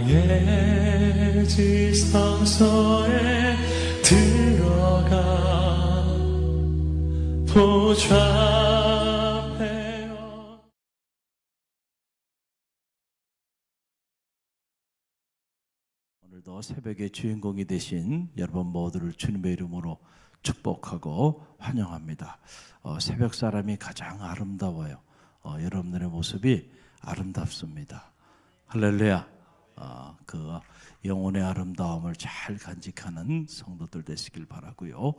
나의 지성소에 들어가 보좌하며. 오늘도 새벽의 주인공이 되신 여러분 모두를 주님의 이름으로 축복하고 환영합니다. 새벽 사람이 가장 아름다워요. 여러분들의 모습이 아름답습니다. 할렐루야. 그 영혼의 아름다움을 잘 간직하는 성도들 되시길 바라고요.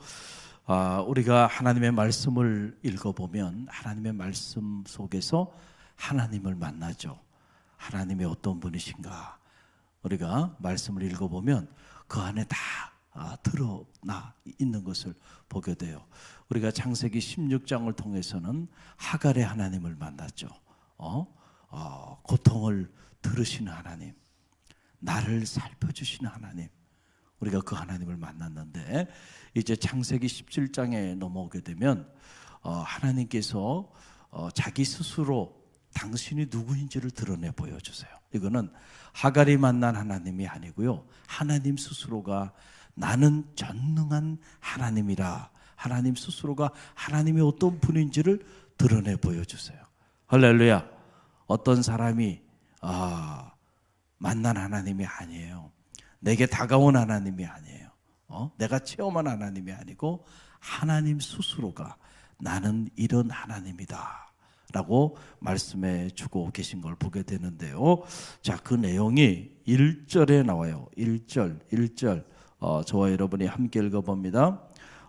우리가 하나님의 말씀을 읽어보면 하나님의 말씀 속에서 하나님을 만나죠. 하나님이 어떤 분이신가, 우리가 말씀을 읽어보면 그 안에 다 드러나 있는 것을 보게 돼요. 우리가 창세기 16장을 통해서는 하갈의 하나님을 만났죠. 고통을 들으시는 하나님, 나를 살펴주시는 하나님, 우리가 그 하나님을 만났는데, 이제 창세기 17장에 넘어오게 되면 하나님께서 자기 스스로 당신이 누구인지를 드러내 보여주세요. 이거는 하갈이 만난 하나님이 아니고요, 하나님 스스로가 나는 전능한 하나님이라, 하나님 스스로가 하나님이 어떤 분인지를 드러내 보여주세요. 할렐루야. 어떤 사람이 만난 하나님이 아니에요. 내게 다가온 하나님이 아니에요. 내가 체험한 하나님이 아니고 하나님 스스로가 나는 이런 하나님이다 라고 말씀해 주고 계신 걸 보게 되는데요. 자, 그 내용이 1절에 나와요. 1절 저와 여러분이 함께 읽어봅니다.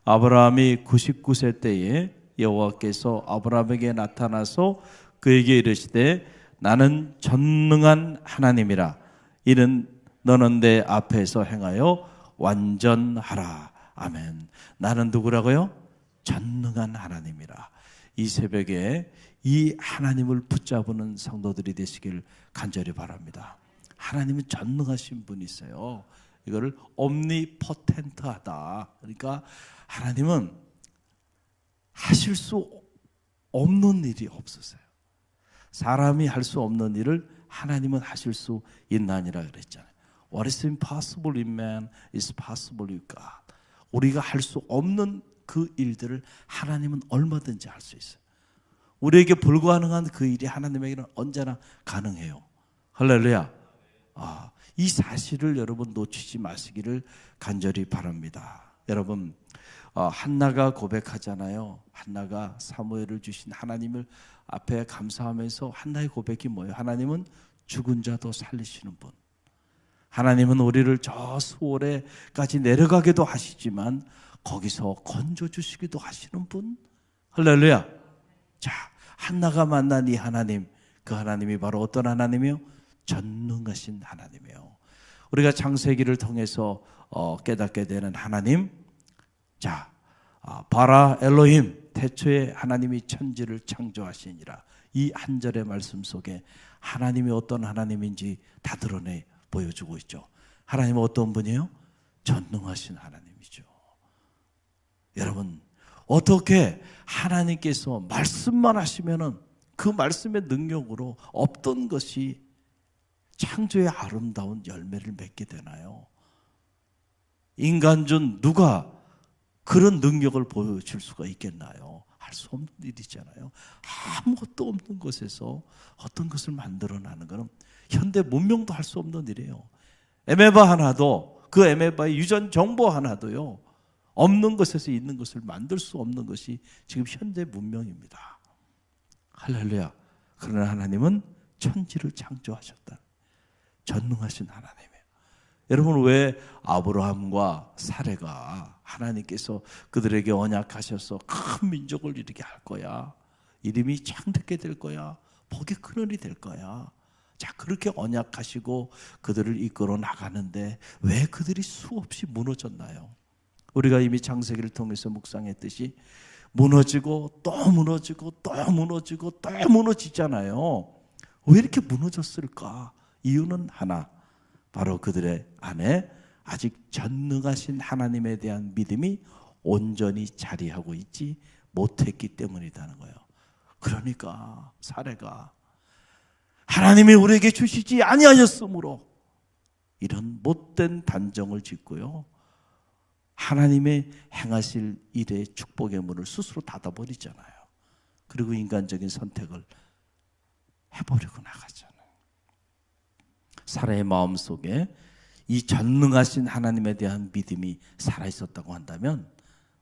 아브라함이 99세 때에 여호와께서 아브라함에게 나타나서 그에게 이르시되 나는 전능한 하나님이라. 이는 너는 내 앞에서 행하여 완전하라. 아멘. 나는 누구라고요? 전능한 하나님이라. 이 새벽에 이 하나님을 붙잡는 성도들이 되시길 간절히 바랍니다. 하나님은 전능하신 분이세요. 이거를 옴니포텐트하다. 그러니까 하나님은 하실 수 없는 일이 없으세요. 사람이 할 수 없는 일을 하나님은 하실 수 있나니라 그랬잖아요. What is impossible in man is possible with God. 우리가 할 수 없는 그 일들을 하나님은 얼마든지 할 수 있어요. 우리에게 불가능한 그 일이 하나님에게는 언제나 가능해요. 할렐루야. 이 사실을 여러분 놓치지 마시기를 간절히 바랍니다. 여러분, 한나가 고백하잖아요. 한나가 사무엘을 주신 하나님을 앞에 감사하면서 한나의 고백이 뭐예요? 하나님은 죽은 자도 살리시는 분, 하나님은 우리를 저 수월에까지 내려가게도 하시지만 거기서 건져주시기도 하시는 분. 할렐루야. 자, 한나가 만난 이 하나님, 그 하나님이 바로 어떤 하나님이요? 전능하신 하나님이에요. 우리가 창세기를 통해서 깨닫게 되는 하나님, 자, 바라 엘로힘, 태초에 하나님이 천지를 창조하시니라. 이 한 절의 말씀 속에 하나님이 어떤 하나님인지 다 드러내 보여주고 있죠. 하나님은 어떤 분이에요? 전능하신 하나님이죠. 여러분, 어떻게 하나님께서 말씀만 하시면은 그 말씀의 능력으로 없던 것이 창조의 아름다운 열매를 맺게 되나요? 인간 중 누가 그런 능력을 보여줄 수가 있겠나요? 할 수 없는 일이잖아요. 아무것도 없는 곳에서 어떤 것을 만들어내는 것은 현대 문명도 할 수 없는 일이에요. 에메바 하나도, 그 에메바의 유전 정보 하나도요, 없는 것에서 있는 것을 만들 수 없는 것이 지금 현대 문명입니다. 할렐루야. 그러나 하나님은 천지를 창조하셨다. 전능하신 하나님이에요. 여러분, 왜 아브라함과 사레가 하나님께서 그들에게 언약하셔서 큰 민족을 이루게 할 거야, 이름이 창대게 될 거야, 복이 큰언이 될 거야, 자, 그렇게 언약하시고 그들을 이끌어 나가는데 왜 그들이 수없이 무너졌나요? 우리가 이미 창세기를 통해서 묵상했듯이 무너지고 또 무너지고 또 무너지고 또 무너지잖아요. 왜 이렇게 무너졌을까? 이유는 하나, 바로 그들의 안에 아직 전능하신 하나님에 대한 믿음이 온전히 자리하고 있지 못했기 때문이라는 거예요. 그러니까 사례가 하나님이 우리에게 주시지 아니하셨으므로 이런 못된 단정을 짓고요, 하나님의 행하실 일의 축복의 문을 스스로 닫아버리잖아요. 그리고 인간적인 선택을 해버리고 나가잖아요. 사라의 마음속에 이 전능하신 하나님에 대한 믿음이 살아있었다고 한다면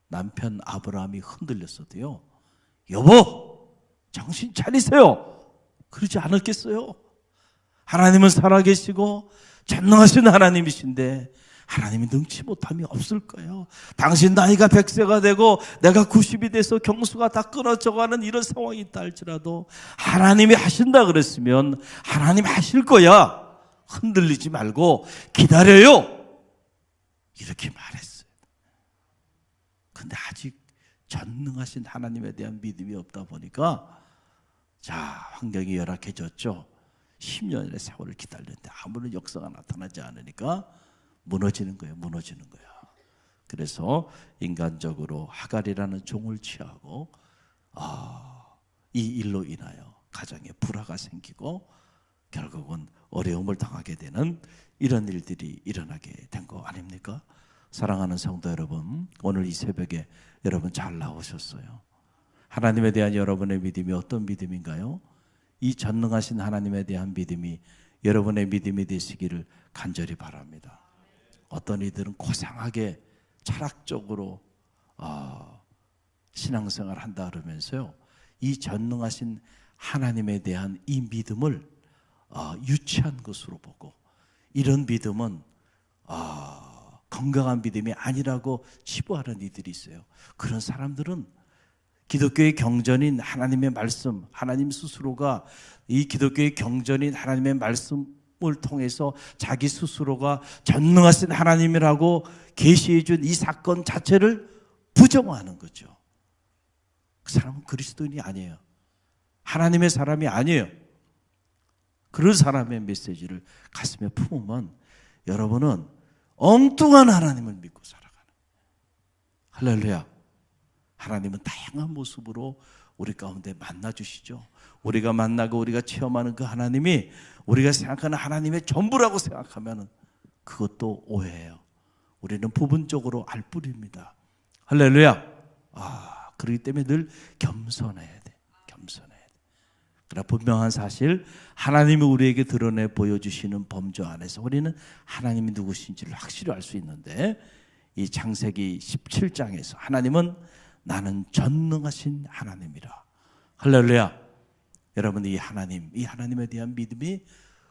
남편 아브라함이 흔들렸어도요, 여보 정신 차리세요, 그러지 않았겠어요? 하나님은 살아계시고 전능하신 하나님이신데 하나님이 능치 못함이 없을 거예요. 당신 나이가 100세가 되고 내가 90이 돼서 경수가 다 끊어져가는 이런 상황이 있다 할지라도 하나님이 하신다 그랬으면 하나님 하실 거야, 흔들리지 말고 기다려요, 이렇게 말했어요. 근데 아직 전능하신 하나님에 대한 믿음이 없다 보니까 자, 환경이 열악해졌죠. 10년의 세월을 기다렸는데 아무런 역사가 나타나지 않으니까 무너지는 거예요. 무너지는 거야. 그래서 인간적으로 하갈이라는 종을 취하고 이 일로 인하여 가정에 불화가 생기고 결국은 어려움을 당하게 되는 이런 일들이 일어나게 된 거 아닙니까? 사랑하는 성도 여러분, 오늘 이 새벽에 여러분 잘 나오셨어요. 하나님에 대한 여러분의 믿음이 어떤 믿음인가요? 이 전능하신 하나님에 대한 믿음이 여러분의 믿음이 되시기를 간절히 바랍니다. 어떤 이들은 고상하게 철학적으로 신앙생활을 한다 그러면서요, 이 전능하신 하나님에 대한 이 믿음을 유치한 것으로 보고, 이런 믿음은 건강한 믿음이 아니라고 치부하는 이들이 있어요. 그런 사람들은 기독교의 경전인 하나님의 말씀, 하나님 스스로가 이 기독교의 경전인 하나님의 말씀을 통해서 자기 스스로가 전능하신 하나님이라고 계시해 준 이 사건 자체를 부정하는 거죠. 그 사람은 그리스도인이 아니에요. 하나님의 사람이 아니에요. 그런 사람의 메시지를 가슴에 품으면 여러분은 엉뚱한 하나님을 믿고 살아가는, 할렐루야. 하나님은 다양한 모습으로 우리 가운데 만나주시죠. 우리가 만나고 우리가 체험하는 그 하나님이 우리가 생각하는 하나님의 전부라고 생각하면 그것도 오해예요. 우리는 부분적으로 알 뿐입니다. 할렐루야. 그렇기 때문에 늘 겸손해야 돼. 겸손해야 돼. 그러나 분명한 사실, 하나님이 우리에게 드러내 보여주시는 범주 안에서 우리는 하나님이 누구신지를 확실히 알 수 있는데, 이 창세기 17장에서 하나님은 나는 전능하신 하나님이라. 할렐루야. 여러분, 이 하나님에 대한 믿음이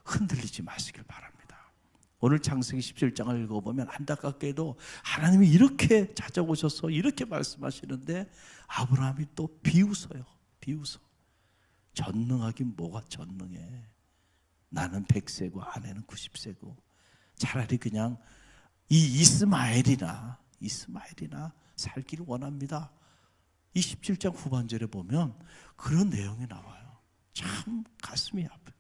흔들리지 마시길 바랍니다. 오늘 창세기 17장을 읽어보면 안타깝게도 하나님이 이렇게 찾아오셔서 이렇게 말씀하시는데 아브라함이 또 비웃어요. 비웃어. 전능하긴 뭐가 전능해. 나는 100세고 아내는 90세고 차라리 그냥 이 이스마엘이나 살기를 원합니다. 이 17장 후반절에 보면 그런 내용이 나와요. 참 가슴이 아파요.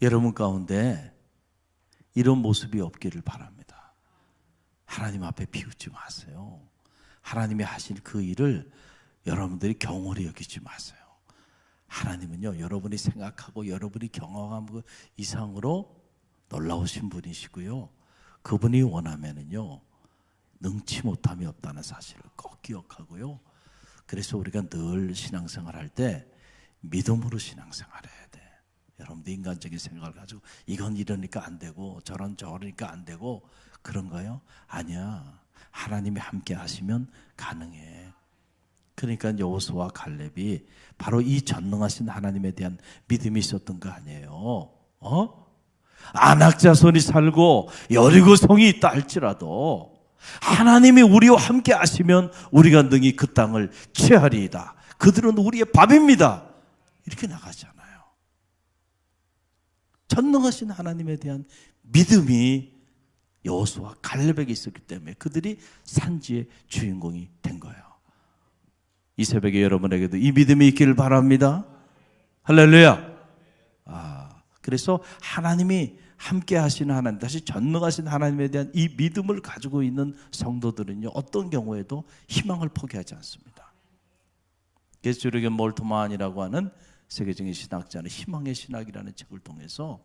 여러분 가운데 이런 모습이 없기를 바랍니다. 하나님 앞에 비웃지 마세요. 하나님이 하실 그 일을 여러분들이 경홀히 여기지 마세요. 하나님은요, 여러분이 생각하고 여러분이 경험한 그 이상으로 놀라우신 분이시고요, 그분이 원하면은요 능치 못함이 없다는 사실을 꼭 기억하고요. 그래서 우리가 늘 신앙생활 할 때 믿음으로 신앙생활해야 돼. 여러분들 인간적인 생각을 가지고 이건 이러니까 안 되고 저러니까 안 되고 그런가요? 아니야. 하나님이 함께 하시면 가능해. 그러니까 여호수아와 갈렙이 바로 이 전능하신 하나님에 대한 믿음이 있었던 거 아니에요. 안악 자손이 살고 여리고 성이 있다 할지라도 하나님이 우리와 함께 하시면 우리가 능히 그 땅을 취하리이다. 그들은 우리의 밥입니다. 이렇게 나가잖아요. 전능하신 하나님에 대한 믿음이 여호수아 갈렙에게 있었기 때문에 그들이 산지의 주인공이 된 거예요. 이 새벽에 여러분에게도 이 믿음이 있기를 바랍니다. 할렐루야. 그래서 하나님이 함께 하시는 하나님, 다시 전능하신 하나님에 대한 이 믿음을 가지고 있는 성도들은요, 어떤 경우에도 희망을 포기하지 않습니다. 게스트르겐 몰트만이라고 하는 세계적인 신학자는 희망의 신학이라는 책을 통해서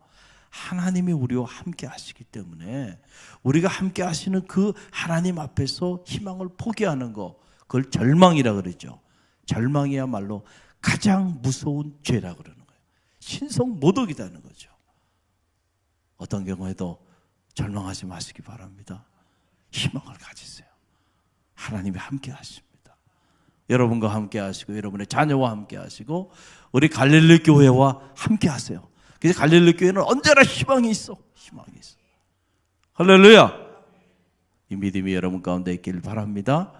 하나님이 우리와 함께 하시기 때문에 우리가 함께 하시는 그 하나님 앞에서 희망을 포기하는 거, 그걸 절망이라 그러죠. 절망이야말로 가장 무서운 죄라 그러는 거예요. 신성 모독이라는 거죠. 어떤 경우에도 절망하지 마시기 바랍니다. 희망을 가지세요. 하나님이 함께 하십니다. 여러분과 함께 하시고 여러분의 자녀와 함께 하시고 우리 갈릴리 교회와 함께 하세요. 그래서 갈릴리 교회는 언제나 희망이 있어. 희망이 있어. 할렐루야. 이 믿음이 여러분 가운데 있길 바랍니다.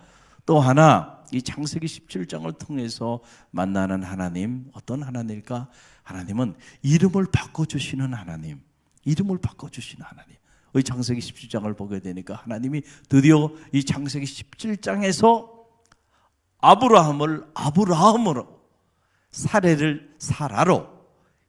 또 하나, 이 창세기 17장을 통해서 만나는 하나님, 어떤 하나님일까? 하나님은 이름을 바꿔주시는 하나님. 이름을 바꿔주시는 하나님. 이 창세기 17장을 보게 되니까 하나님이 드디어 이 창세기 17장에서 아브라함을 아브라함으로, 사레를 사라로,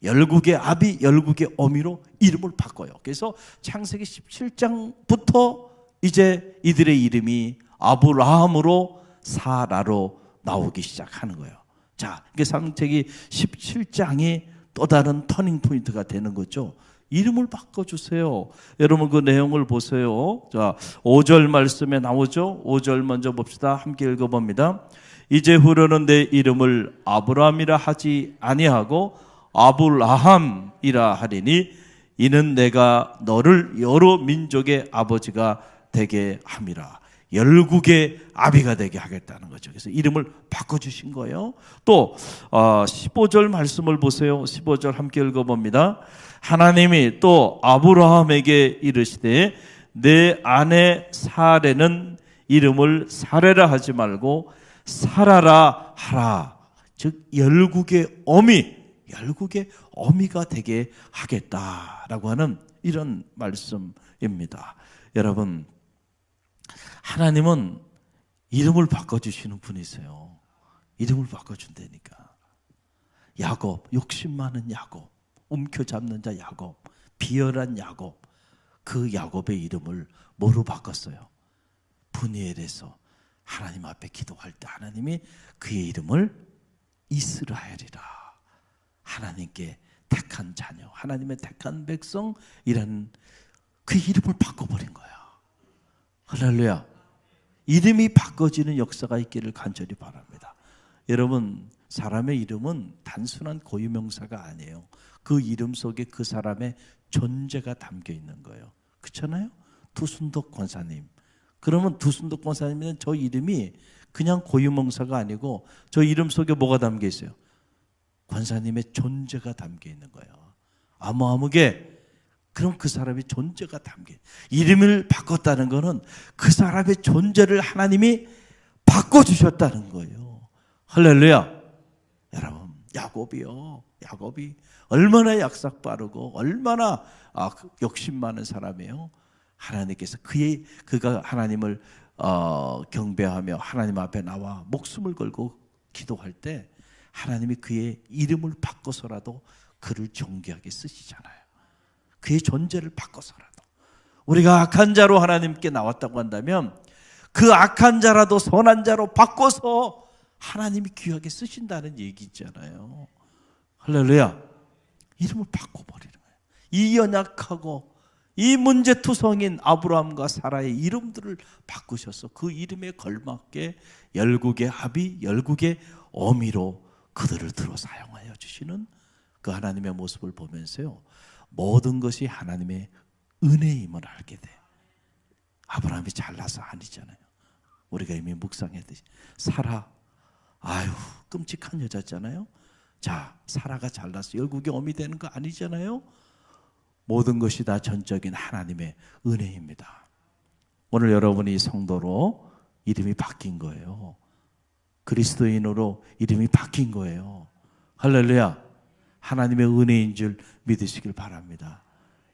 열국의 아비, 열국의 어미로 이름을 바꿔요. 그래서 창세기 17장부터 이제 이들의 이름이 아브라함으로 사라로 나오기 시작하는 거예요. 자, 이게 창세기 17장이 또 다른 터닝 포인트가 되는 거죠. 이름을 바꿔주세요. 여러분 그 내용을 보세요. 자, 5절 말씀에 나오죠. 5절 먼저 봅시다. 함께 읽어봅니다. 이제 후로는 내 이름을 아브라함이라 하지 아니하고 아불라함이라 하리니 이는 내가 너를 여러 민족의 아버지가 되게 함이라. 열국의 아비가 되게 하겠다는 거죠. 그래서 이름을 바꿔주신 거예요. 또 15절 말씀을 보세요. 15절 함께 읽어봅니다. 하나님이 또 아브라함에게 이르시되 내 아내 사레는 이름을 사레라 하지 말고 사라라 하라. 즉 열국의 어미, 열국의 어미가 되게 하겠다라고 하는 이런 말씀입니다. 여러분, 하나님은 이름을 바꿔주시는 분이세요. 이름을 바꿔준다니까. 야곱, 욕심 많은 야곱, 움켜잡는 자 야곱, 비열한 야곱, 그 야곱의 이름을 뭐로 바꿨어요? 브니엘에서 하나님 앞에 기도할 때 하나님이 그의 이름을 이스라엘이라, 하나님께 택한 자녀, 하나님의 택한 백성이라는 그 이름을 바꿔버린 거야. 할렐루야. 이름이 바꿔지는 역사가 있기를 간절히 바랍니다. 여러분, 사람의 이름은 단순한 고유명사가 아니에요. 그 이름 속에 그 사람의 존재가 담겨 있는 거예요. 그렇잖아요? 두순덕 권사님. 그러면 두순덕 권사님은 저 이름이 그냥 고유명사가 아니고 저 이름 속에 뭐가 담겨 있어요? 권사님의 존재가 담겨 있는 거예요. 아무개. 그럼 그 사람의 존재가 담겨. 이름을 바꿨다는 것은 그 사람의 존재를 하나님이 바꿔주셨다는 거예요. 할렐루야. 여러분, 야곱이 얼마나 약삭 빠르고 얼마나 욕심 많은 사람이에요. 하나님께서 그가 하나님을 경배하며 하나님 앞에 나와 목숨을 걸고 기도할 때 하나님이 그의 이름을 바꿔서라도 그를 존귀하게 쓰시잖아요. 그의 존재를 바꿔서라도. 우리가 악한 자로 하나님께 나왔다고 한다면 그 악한 자라도 선한 자로 바꿔서 하나님이 귀하게 쓰신다는 얘기 있잖아요. 할렐루야. 이름을 바꿔버리는 거예요. 이 연약하고 이 문제투성인 아브라함과 사라의 이름들을 바꾸셔서 그 이름에 걸맞게 열국의 아비, 열국의 어미로 그들을 들어 사용하여 주시는 그 하나님의 모습을 보면서요, 모든 것이 하나님의 은혜임을 알게 돼. 아브라함이 잘나서 아니잖아요. 우리가 이미 묵상했듯이 사라, 아유 끔찍한 여자잖아요. 자, 사라가 잘나서 열국의 어미 되는 거 아니잖아요. 모든 것이 다 전적인 하나님의 은혜입니다. 오늘 여러분이 성도로 이름이 바뀐 거예요. 그리스도인으로 이름이 바뀐 거예요. 할렐루야. 하나님의 은혜인 줄 믿으시길 바랍니다.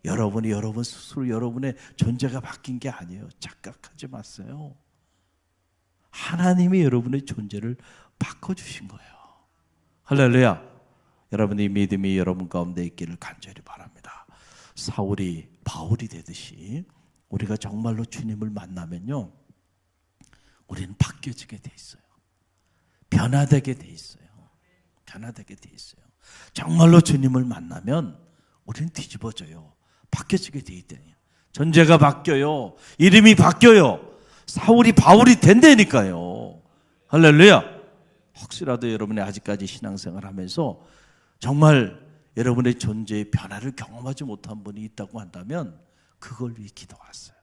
여러분이 여러분 스스로 여러분의 존재가 바뀐 게 아니에요. 착각하지 마세요. 하나님이 여러분의 존재를 바꿔주신 거예요. 할렐루야. 여러분의 믿음이 여러분 가운데 있기를 간절히 바랍니다. 사울이 바울이 되듯이 우리가 정말로 주님을 만나면요, 우리는 바뀌어지게 돼 있어요. 변화되게 돼 있어요. 변화되게 돼 있어요. 정말로 주님을 만나면 우리는 뒤집어져요. 바뀌어지게 돼 있다니요. 존재가 바뀌어요. 이름이 바뀌어요. 사울이 바울이 된다니까요. 할렐루야. 혹시라도 여러분이 아직까지 신앙생활 하면서 정말 여러분의 존재의 변화를 경험하지 못한 분이 있다고 한다면 그걸 위해 기도하세요.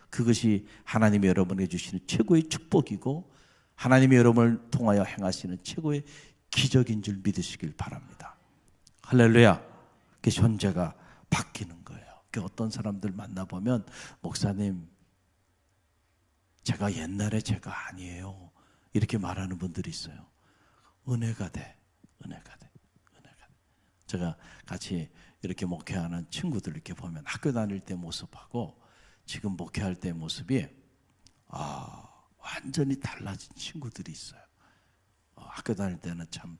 그것이 하나님이 여러분에게 주시는 최고의 축복이고 하나님이 여러분을 통하여 행하시는 최고의 기적인 줄 믿으시길 바랍니다. 할렐루야. 그 존재가 바뀌는 거예요. 그 어떤 사람들 만나보면 목사님 제가 옛날에 제가 아니에요 이렇게 말하는 분들이 있어요. 은혜가 돼. 은혜가 돼. 은혜가 돼. 제가 같이 이렇게 목회하는 친구들 이렇게 보면 학교 다닐 때 모습하고 지금 목회할 때 모습이 완전히 달라진 친구들이 있어요. 학교 다닐 때는 참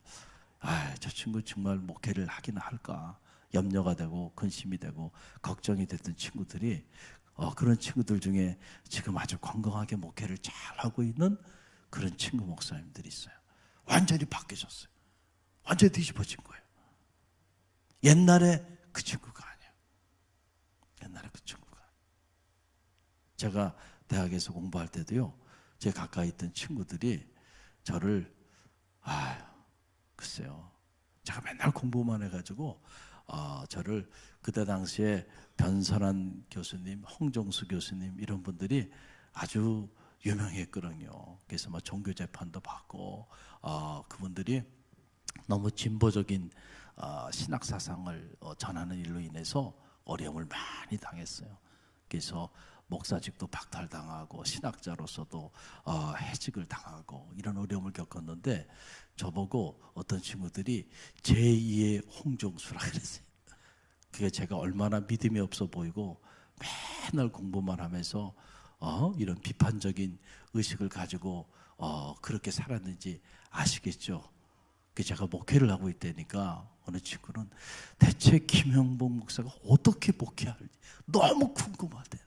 저 친구 정말 목회를 하기는 할까 염려가 되고 근심이 되고 걱정이 됐던 친구들이 그런 친구들 중에 지금 아주 건강하게 목회를 잘하고 있는 그런 친구 목사님들이 있어요. 완전히 바뀌어졌어요. 완전히 뒤집어진 거예요. 옛날에 그 친구가 아니에요. 옛날에 그 친구가. 제가 대학에서 공부할 때도요. 제 가까이 있던 친구들이 저를 글쎄요. 제가 맨날 공부만 해가지고 저를 그때 당시에 변선한 교수님, 홍정수 교수님 이런 분들이 아주 유명했거든요. 그래서 막 종교 재판도 받고 그분들이 너무 진보적인 신학 사상을 전하는 일로 인해서 어려움을 많이 당했어요. 그래서 목사직도 박탈당하고 신학자로서도 해직을 당하고 이런 어려움을 겪었는데 저보고 어떤 친구들이 제2의 홍정수라 그랬어요. 그게 제가 얼마나 믿음이 없어 보이고 맨날 공부만 하면서 이런 비판적인 의식을 가지고 그렇게 살았는지 아시겠죠? 제가 목회를 하고 있다니까 어느 친구는 대체 김형복 목사가 어떻게 목회할지 너무 궁금하대.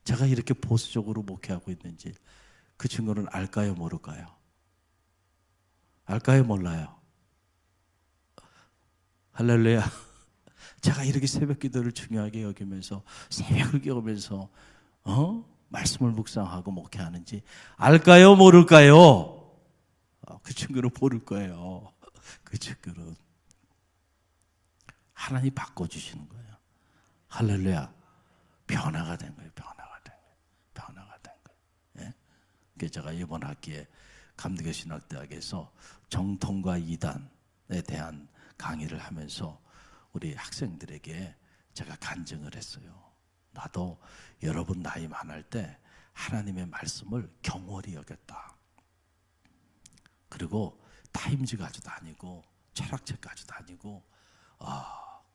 제가 이렇게 보수적으로 목회하고 있는지 그 친구는 알까요 모를까요? 알까요 몰라요? 할렐루야. 제가 이렇게 새벽 기도를 중요하게 여기면서 새벽을 깨우면서 말씀을 묵상하고 목회하는지 알까요 모를까요? 그 친구는 모를 거예요. 그 친구는 하나님 바꿔주시는 거예요. 할렐루야. 변화가 된 거예요. 변화가 된 거예요. 변화가 된 거예요. 예? 그래서 제가 이번 학기에 감리교신학대학에서 정통과 이단에 대한 강의를 하면서 우리 학생들에게 제가 간증을 했어요. 나도 여러분 나이 많을 때 하나님의 말씀을 경홀히 여겼다. 그리고 타임즈 가지고 다니고 철학책 가지고 다니고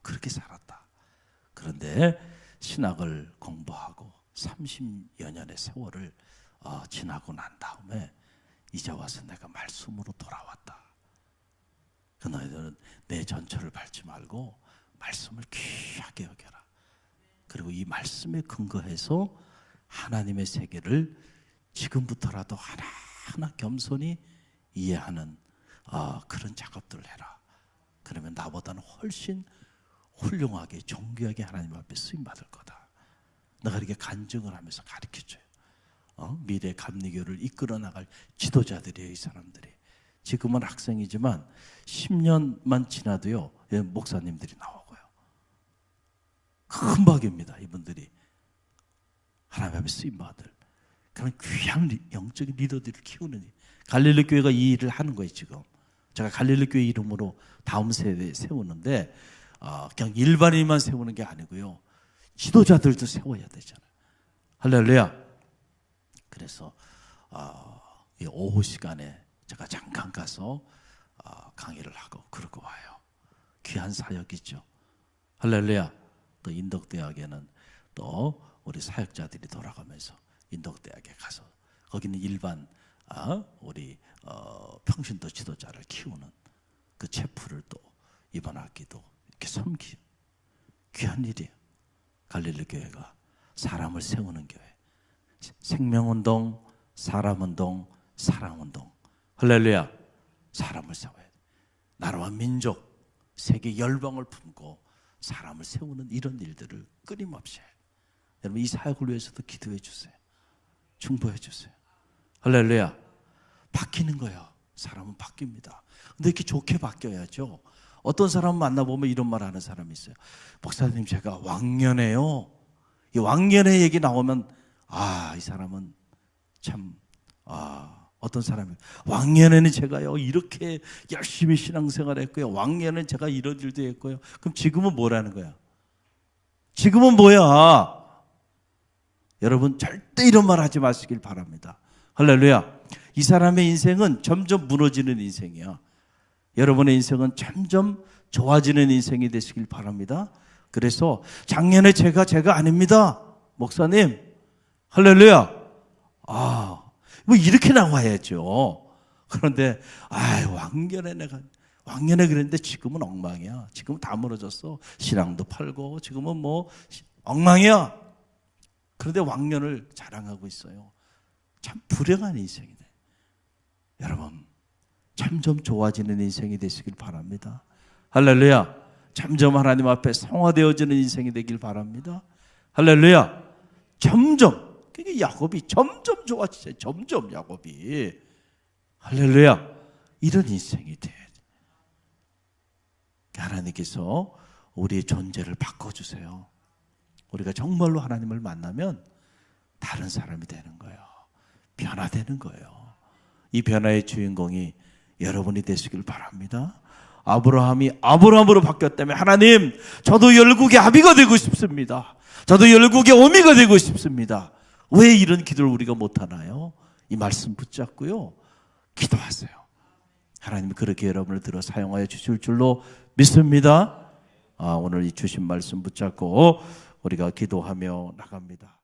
그렇게 살았다. 그런데 신학을 공부하고 30여 년의 세월을 지나고 난 다음에 이제 와서 내가 말씀으로 돌아왔다. 그 너희들은 내 전철을 밟지 말고 말씀을 귀하게 여겨라. 그리고 이 말씀에 근거해서 하나님의 세계를 지금부터라도 하나하나 겸손히 이해하는 그런 작업들을 해라. 그러면 나보다는 훨씬 훌륭하게 존귀하게 하나님 앞에 쓰임받을 거다. 내가 이렇게 간증을 하면서 가르쳐줘요. 미래 감리교를 이끌어 나갈 지도자들이에요. 이 사람들이. 지금은 학생이지만 10년만 지나도요 목사님들이 나오고요. 큰 박입니다. 이분들이 하나님 앞에 쓰임받을 그런 귀한 영적인 리더들을 키우는 일. 갈릴리 교회가 이 일을 하는 거예요. 지금 제가 갈릴리 교회 이름으로 다음 세대에 세우는데 그냥 일반인만 세우는 게 아니고요. 지도자들도 세워야 되잖아요. 할렐루야. 그래서 이 오후 시간에 제가 잠깐 가서 강의를 하고 그러고 와요. 귀한 사역이죠. 할렐루야. 또 인덕대학에는 또 우리 사역자들이 돌아가면서 인덕대학에 가서 거기는 일반 우리 평신도 지도자를 키우는 그 체프를 또 이번 학기도 이렇게 섬기 귀한 일이에요. 갈릴리 교회가 사람을 세우는 교회. 생명운동, 사람운동, 사랑운동. 할렐루야. 사람을 세워야 돼. 나라와 민족, 세계 열방을 품고 사람을 세우는 이런 일들을 끊임없이 해요. 여러분 이 사역을 위해서도 기도해 주세요. 중보해 주세요. 할렐루야. 바뀌는 거예요. 사람은 바뀝니다. 근데 이렇게 좋게 바뀌어야죠. 어떤 사람 만나보면 이런 말 하는 사람이 있어요. 목사님 제가 왕년에요. 이 왕년의 얘기 나오면 이 사람은 참 어떤 사람이 왕년에는 제가요 이렇게 열심히 신앙생활 했고요. 왕년에는 제가 이런 일도 했고요. 그럼 지금은 뭐라는 거야? 지금은 뭐야? 여러분 절대 이런 말 하지 마시길 바랍니다. 할렐루야. 이 사람의 인생은 점점 무너지는 인생이야. 여러분의 인생은 점점 좋아지는 인생이 되시길 바랍니다. 그래서 작년에 제가 왕년입니다. 목사님. 할렐루야. 뭐 이렇게 나와야죠. 그런데 왕년에 그랬는데 지금은 엉망이야. 지금은 다 무너졌어. 신앙도 팔고 지금은 뭐 엉망이야. 그런데 왕년을 자랑하고 있어요. 참 불행한 인생이네. 여러분 점점 좋아지는 인생이 되시길 바랍니다. 할렐루야. 점점 하나님 앞에 성화되어지는 인생이 되길 바랍니다. 할렐루야. 점점 그게 야곱이 점점 좋아지세요. 점점 야곱이. 할렐루야. 이런 인생이 돼야지. 하나님께서 우리의 존재를 바꿔주세요. 우리가 정말로 하나님을 만나면 다른 사람이 되는 거예요. 변화되는 거예요. 이 변화의 주인공이 여러분이 되시길 바랍니다. 아브라함이 아브라함으로 바뀌었다면 하나님 저도 열국의 아비가 되고 싶습니다. 저도 열국의 어미가 되고 싶습니다. 왜 이런 기도를 우리가 못하나요? 이 말씀 붙잡고요 기도하세요. 하나님이 그렇게 여러분을 들어 사용하여 주실 줄로 믿습니다. 오늘 이 주신 말씀 붙잡고 우리가 기도하며 나갑니다.